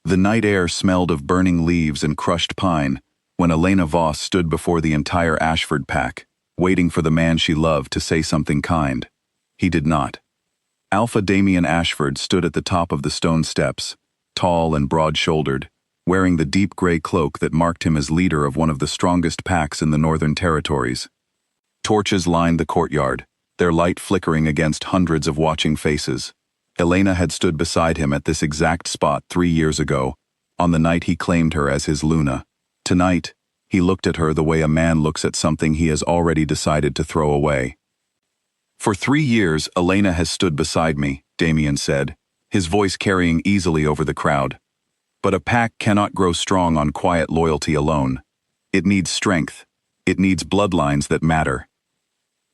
The night air smelled of burning leaves and crushed pine when Elena Voss stood before the entire Ashford pack, waiting for the man she loved to say something kind. He did not. Alpha Damien Ashford stood at the top of the stone steps, tall and broad-shouldered, wearing the deep gray cloak that marked him as leader of one of the strongest packs in the Northern Territories. Torches lined the courtyard, their light flickering against hundreds of watching faces. Elena had stood beside him at this exact spot 3 years ago, on the night he claimed her as his Luna. Tonight, he looked at her the way a man looks at something he has already decided to throw away. "For 3 years, Elena has stood beside me," Damien said, his voice carrying easily over the crowd. "But a pack cannot grow strong on quiet loyalty alone. It needs strength. It needs bloodlines that matter."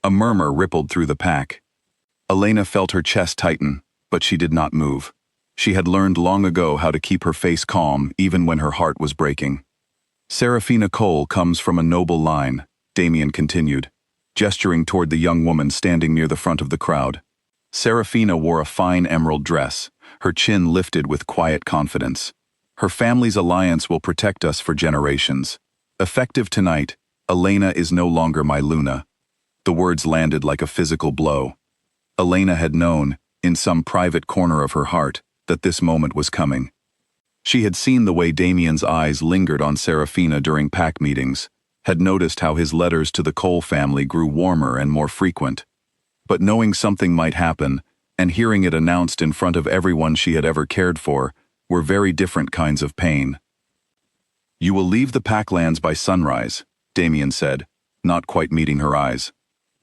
A murmur rippled through the pack. Elena felt her chest tighten, but she did not move. She had learned long ago how to keep her face calm even when her heart was breaking. "Serafina Cole comes from a noble line," Damien continued, gesturing toward the young woman standing near the front of the crowd. Serafina wore a fine emerald dress, her chin lifted with quiet confidence. "Her family's alliance will protect us for generations. Effective tonight, Elena is no longer my Luna." The words landed like a physical blow. Elena had known, in some private corner of her heart, that this moment was coming. She had seen the way Damien's eyes lingered on Serafina during pack meetings, had noticed how his letters to the Cole family grew warmer and more frequent. But knowing something might happen, and hearing it announced in front of everyone she had ever cared for, were very different kinds of pain. "You will leave the packlands by sunrise," Damien said, not quite meeting her eyes.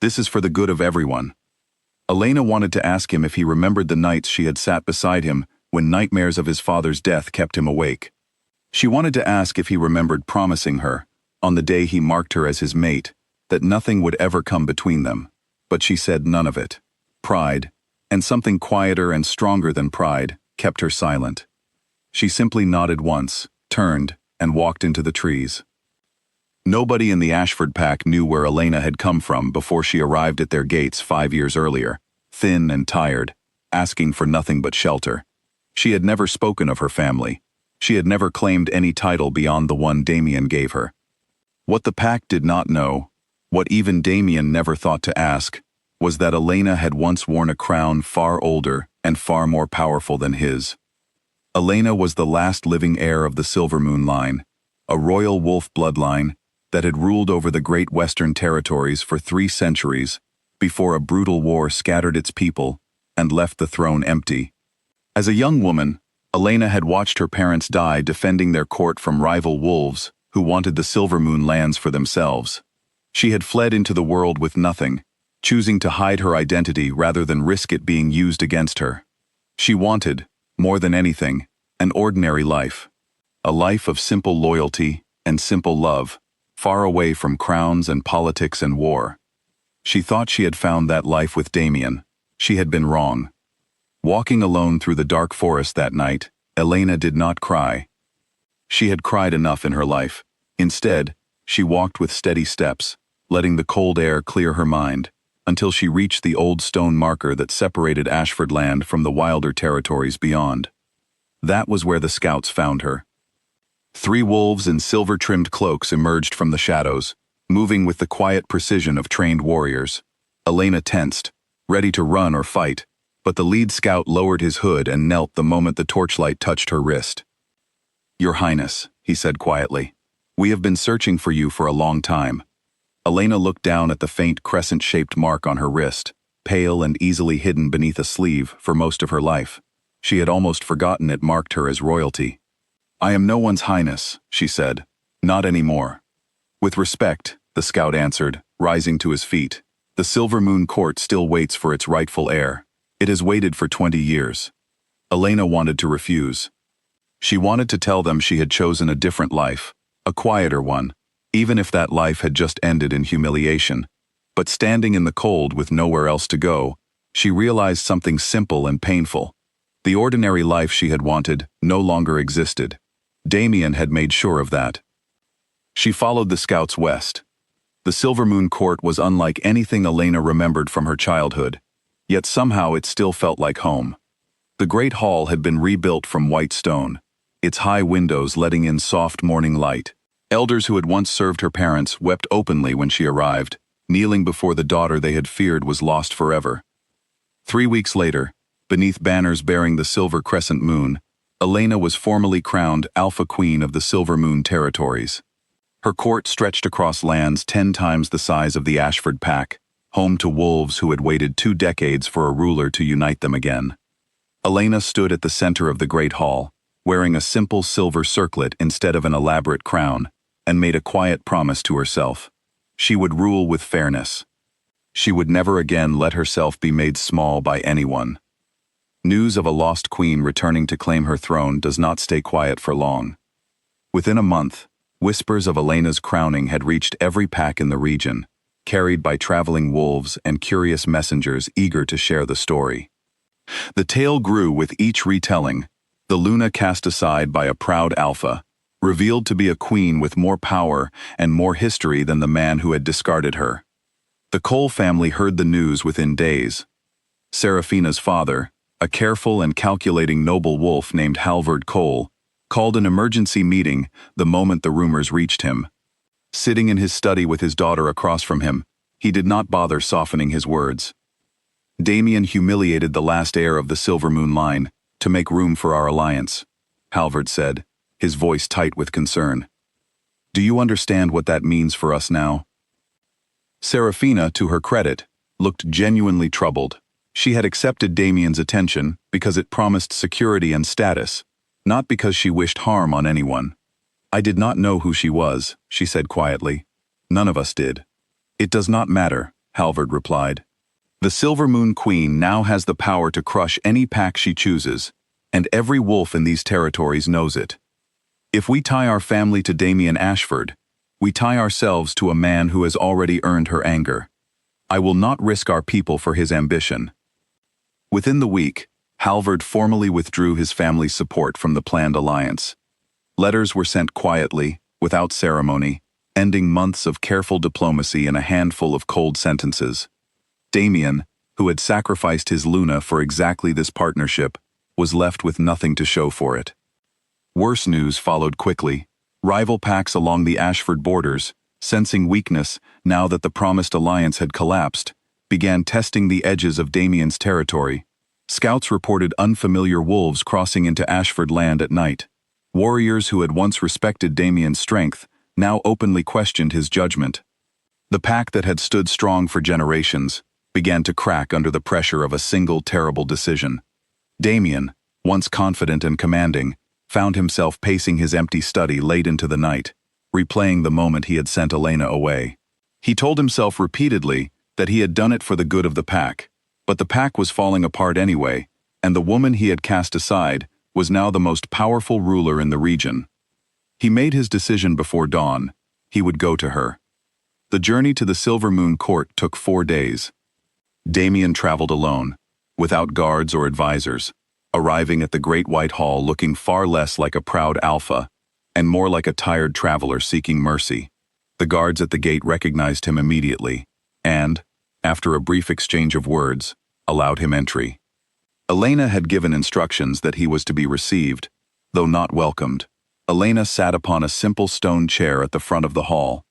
"This is for the good of everyone." Elena wanted to ask him if he remembered the nights she had sat beside him when nightmares of his father's death kept him awake. She wanted to ask if he remembered promising her, on the day he marked her as his mate, that nothing would ever come between them, but she said none of it. Pride, and something quieter and stronger than pride, kept her silent. She simply nodded once, turned, and walked into the trees. Nobody in the Ashford pack knew where Elena had come from before she arrived at their gates 5 years earlier, thin and tired, asking for nothing but shelter. She had never spoken of her family. She had never claimed any title beyond the one Damien gave her. What the pack did not know, what even Damien never thought to ask, was that Elena had once worn a crown far older and far more powerful than his. Elena was the last living heir of the Silvermoon line, a royal wolf bloodline that had ruled over the great Western Territories for 3 centuries before a brutal war scattered its people and left the throne empty. As a young woman, Elena had watched her parents die defending their court from rival wolves who wanted the Silvermoon lands for themselves. She had fled into the world with nothing, choosing to hide her identity rather than risk it being used against her. She wanted, more than anything, an ordinary life. A life of simple loyalty and simple love, far away from crowns and politics and war. She thought she had found that life with Damien. She had been wrong. Walking alone through the dark forest that night, Elena did not cry. She had cried enough in her life. Instead, she walked with steady steps, letting the cold air clear her mind, until she reached the old stone marker that separated Ashford land from the wilder territories beyond. That was where the scouts found her. 3 wolves in silver-trimmed cloaks emerged from the shadows, moving with the quiet precision of trained warriors. Elena tensed, ready to run or fight, but the lead scout lowered his hood and knelt the moment the torchlight touched her wrist. "Your Highness," he said quietly, "we have been searching for you for a long time." Elena looked down at the faint crescent-shaped mark on her wrist, pale and easily hidden beneath a sleeve for most of her life. She had almost forgotten it marked her as royalty. "I am no one's highness," she said. "Not anymore." "With respect," the scout answered, rising to his feet. "The Silvermoon court still waits for its rightful heir. It has waited for 20 years. Elena wanted to refuse. She wanted to tell them she had chosen a different life, a quieter one, even if that life had just ended in humiliation. But standing in the cold with nowhere else to go, she realized something simple and painful. The ordinary life she had wanted no longer existed. Damien had made sure of that. She followed the scouts west. The Silvermoon court was unlike anything Elena remembered from her childhood, yet somehow it still felt like home. The great hall had been rebuilt from white stone, its high windows letting in soft morning light. Elders who had once served her parents wept openly when she arrived, kneeling before the daughter they had feared was lost forever. 3 weeks later, beneath banners bearing the silver crescent moon, Elena was formally crowned Alpha Queen of the Silver Moon territories. Her court stretched across lands 10 times the size of the Ashford Pack, home to wolves who had waited 2 decades for a ruler to unite them again. Elena stood at the center of the great hall, wearing a simple silver circlet instead of an elaborate crown, and made a quiet promise to herself. She would rule with fairness. She would never again let herself be made small by anyone. News of a lost queen returning to claim her throne does not stay quiet for long. Within a month, whispers of Elena's crowning had reached every pack in the region, carried by traveling wolves and curious messengers eager to share the story. The tale grew with each retelling, the Luna cast aside by a proud alpha, revealed to be a queen with more power and more history than the man who had discarded her. The Cole family heard the news within days. Seraphina's father, a careful and calculating noble wolf named Halvard Cole, called an emergency meeting the moment the rumors reached him. Sitting in his study with his daughter across from him, he did not bother softening his words. Damien humiliated the last heir of the Silver Moon line to make room for our alliance, Halvard said, his voice tight with concern. Do you understand what that means for us now? Seraphina, to her credit, looked genuinely troubled. She had accepted Damien's attention because it promised security and status, not because she wished harm on anyone. I did not know who she was, she said quietly. None of us did. It does not matter, Halvard replied. The Silver Moon Queen now has the power to crush any pack she chooses, and every wolf in these territories knows it. If we tie our family to Damien Ashford, we tie ourselves to a man who has already earned her anger. I will not risk our people for his ambition. Within the week, Halvard formally withdrew his family's support from the planned alliance. Letters were sent quietly, without ceremony, ending months of careful diplomacy in a handful of cold sentences. Damien, who had sacrificed his Luna for exactly this partnership, was left with nothing to show for it. Worse news followed quickly. Rival packs along the Ashford borders, sensing weakness now that the promised alliance had collapsed, began testing the edges of Damien's territory. Scouts reported unfamiliar wolves crossing into Ashford land at night. Warriors who had once respected Damien's strength now openly questioned his judgment. The pack that had stood strong for generations began to crack under the pressure of a single terrible decision. Damien, once confident and commanding, found himself pacing his empty study late into the night, replaying the moment he had sent Elena away. He told himself repeatedly that he had done it for the good of the pack, but the pack was falling apart anyway, and the woman he had cast aside was now the most powerful ruler in the region. He made his decision before dawn. He would go to her. The journey to the Silver Moon Court took 4 days. Damien traveled alone, without guards or advisors, arriving at the Great White Hall looking far less like a proud alpha and more like a tired traveler seeking mercy. The guards at the gate recognized him immediately and, after a brief exchange of words, allowed him entry. Elena had given instructions that he was to be received, though not welcomed. Elena sat upon a simple stone chair at the front of the hall,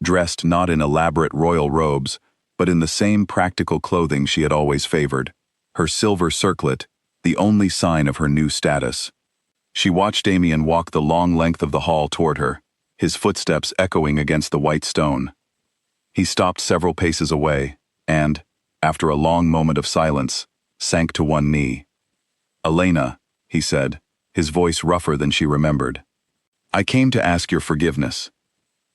dressed not in elaborate royal robes, but in the same practical clothing she had always favored, her silver circlet, the only sign of her new status. She watched Damien walk the long length of the hall toward her, his footsteps echoing against the white stone. He stopped several paces away, and, after a long moment of silence, sank to one knee. Elena, he said, his voice rougher than she remembered. I came to ask your forgiveness.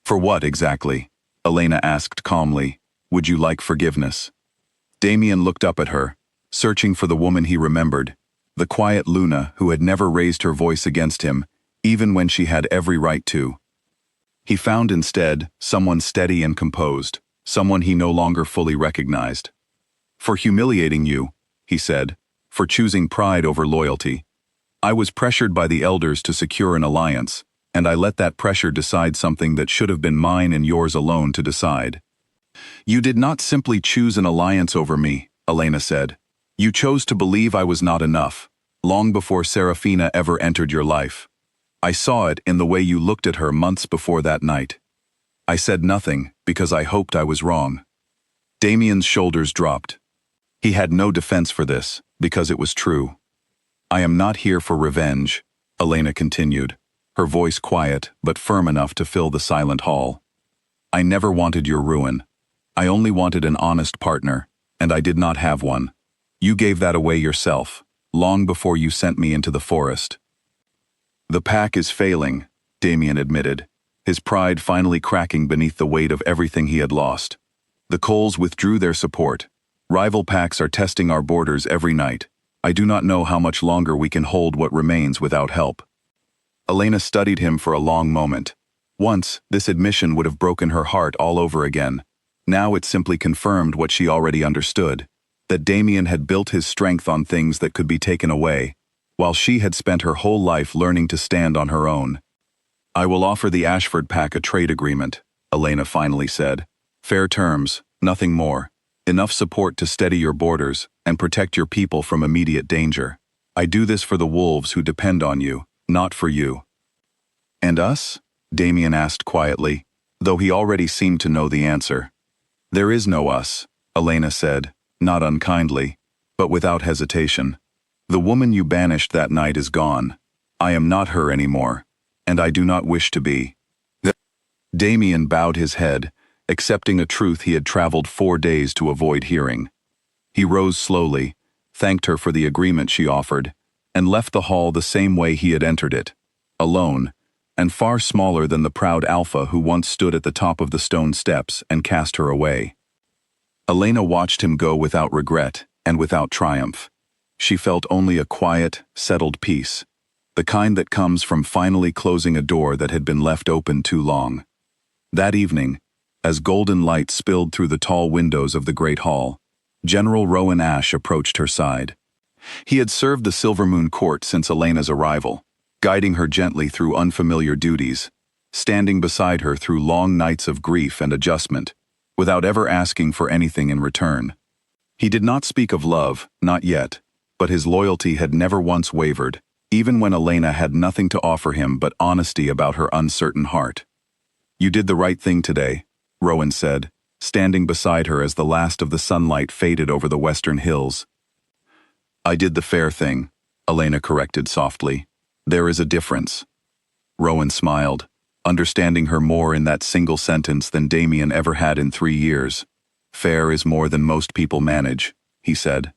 For what exactly? Elena asked calmly. Would you like forgiveness? Damien looked up at her, searching for the woman he remembered, the quiet Luna who had never raised her voice against him, even when she had every right to. He found instead someone steady and composed, someone he no longer fully recognized. For humiliating you, he said, for choosing pride over loyalty. I was pressured by the elders to secure an alliance, and I let that pressure decide something that should have been mine and yours alone to decide. You did not simply choose an alliance over me, Elena said. You chose to believe I was not enough, long before Seraphina ever entered your life. I saw it in the way you looked at her months before that night. I said nothing because I hoped I was wrong. Damien's shoulders dropped. He had no defense for this, because it was true. I am not here for revenge, Elena continued, her voice quiet but firm enough to fill the silent hall. I never wanted your ruin. I only wanted an honest partner, and I did not have one. You gave that away yourself, long before you sent me into the forest. The pack is failing, Damien admitted, his pride finally cracking beneath the weight of everything he had lost. The Coles withdrew their support. Rival packs are testing our borders every night. I do not know how much longer we can hold what remains without help. Elena studied him for a long moment. Once, this admission would have broken her heart all over again. Now it simply confirmed what she already understood, that Damien had built his strength on things that could be taken away, while she had spent her whole life learning to stand on her own. I will offer the Ashford pack a trade agreement, Elena finally said. Fair terms, nothing more. Enough support to steady your borders and protect your people from immediate danger. I do this for the wolves who depend on you, not for you. And us? Damien asked quietly, though he already seemed to know the answer. There is no us, Elena said, not unkindly, but without hesitation. The woman you banished that night is gone. I am not her anymore, and I do not wish to be. Damien bowed his head, accepting a truth he had traveled 4 days to avoid hearing. He rose slowly, thanked her for the agreement she offered, and left the hall the same way he had entered it, alone, and far smaller than the proud Alpha who once stood at the top of the stone steps and cast her away. Elena watched him go without regret and without triumph. She felt only a quiet, settled peace, the kind that comes from finally closing a door that had been left open too long. That evening, as golden light spilled through the tall windows of the great hall, General Rowan Ashe approached her side. He had served the Silvermoon Court since Elena's arrival, guiding her gently through unfamiliar duties, standing beside her through long nights of grief and adjustment, without ever asking for anything in return. He did not speak of love, not yet, but his loyalty had never once wavered, even when Elena had nothing to offer him but honesty about her uncertain heart. You did the right thing today, Rowan said, standing beside her as the last of the sunlight faded over the western hills. I did the fair thing, Elena corrected softly. There is a difference. Rowan smiled, understanding her more in that single sentence than Damien ever had in 3 years. Fair is more than most people manage, he said.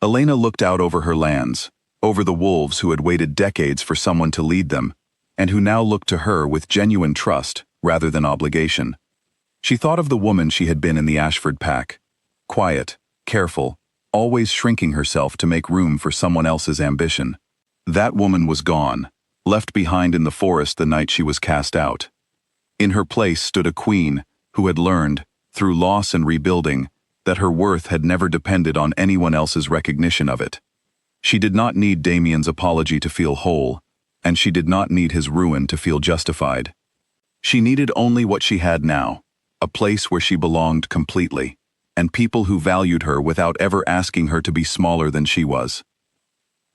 Elena looked out over her lands, over the wolves who had waited decades for someone to lead them, and who now looked to her with genuine trust rather than obligation. She thought of the woman she had been in the Ashford pack, quiet, careful, always shrinking herself to make room for someone else's ambition. That woman was gone, left behind in the forest the night she was cast out. In her place stood a queen who had learned, through loss and rebuilding, that her worth had never depended on anyone else's recognition of it. She did not need Damien's apology to feel whole, and she did not need his ruin to feel justified. She needed only what she had now, a place where she belonged completely, and people who valued her without ever asking her to be smaller than she was.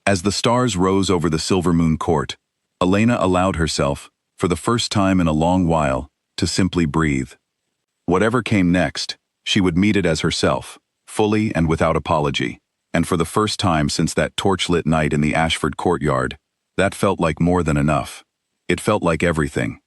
As the stars rose over the Silvermoon Court, Elena allowed herself, for the first time in a long while, to simply breathe. Whatever came next, she would meet it as herself, fully and without apology, and for the first time since that torchlit night in the Ashford courtyard, that felt like more than enough. It felt like everything.